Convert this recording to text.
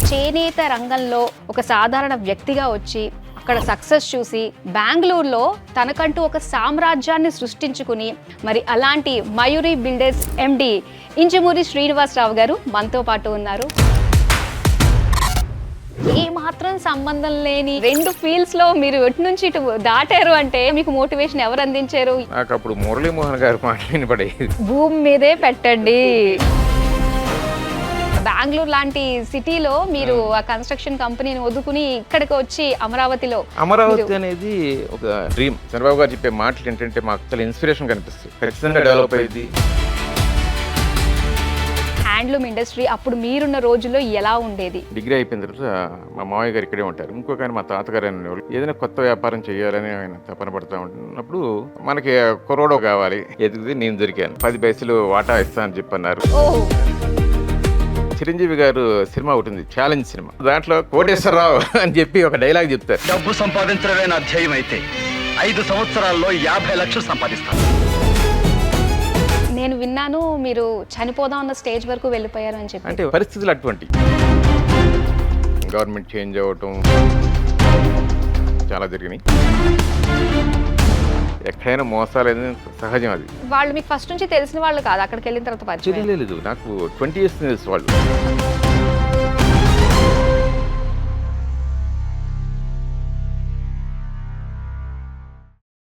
చేనేత రంగంలో ఒక సాధారణ వ్యక్తిగా వచ్చి అక్కడ సక్సెస్ చూసి బెంగళూరులో తనకంటూ ఒక సామ్రాజ్యాన్ని సృష్టించుకుని మరి అలాంటి మయూరి బిల్డర్స్ ఎండి ఇంజమూరి శ్రీనివాసరావు గారు మనతో పాటు ఉన్నారు. ఏ మాత్రం సంబంధం లేని రెండు ఫీల్డ్స్ లో మీరు ఎటు నుంచి ఇటు దాటారు అంటే మీకు మోటివేషన్ ఎవరు అందించారు? నాకు అప్పుడు మురళీమోహన్ గారు మాట్లాడిన పడేది, భూమి మీదే పెట్టండి. బెంగళూరు లాంటి సిటీలో మీరు ఆ కన్స్ట్రక్షన్ కంపెనీని వదుకుని ఇక్కడికి వచ్చి అమరావతి అనేది ఒక డ్రీమ్. చంద్రబాబు గారు చెప్పే మాటలు ఏంటంటే మాకు చాలా ఇన్స్పిరేషన్ కనిపిస్తుంది. ఖచ్చితంగా డెవలప్ అయ్యింది. హ్యాండ్లూమ్ ఇండస్ట్రీ అప్పుడు మీరున్న రోజుల్లో ఎలా ఉండేది? డిగ్రీ అయిపోయిన తర్వాత మా మామయ్య గారు ఇక్కడే ఉంటారు. ఇంకొక ఆయన మా తాతగారు అనేవాళ్ళు. ఏదైనా కొత్త వ్యాపారం చేయాలని ఆయన తపన పడుతూ ఉంటున్నప్పుడు మనకి కుర్రోడో కావాలి, ఎదిగితే నేను దొరికాను. 10 పైసలు వాటా ఇస్తా అని చెప్పన్నారు. చిరంజీవి గారు సినిమా ఉంటుంది, ఛాలెంజ్ సినిమా. దాంట్లో కోటేశ్వరరావు అని చెప్పి ఒక డైలాగ్ చెప్తారు. డబ్బు సంపాదించడమే నా ధ్యేయం అయితే 5 సంవత్సరాల్లో 50 లక్షలు సంపాదిస్తాను. నేను విన్నాను మీరు చనిపోదాం అన్న స్టేజ్ వరకు వెళ్ళిపోయారు అని చెప్పి. అంటే పరిస్థితులు అటువంటి, గవర్నమెంట్ చేంజ్ అవ్వటం చాలా జరిగినాయి. ఎక్కడైనా మోసాలు అనేది సహజం. అది వాళ్ళు మీకు ఫస్ట్ నుంచి తెలిసిన వాళ్ళు కాదు, అక్కడికి వెళ్ళిన తర్వాత పరిచయం? తెలియలేదు. నాకు 20 years తెలుసు వాళ్ళు.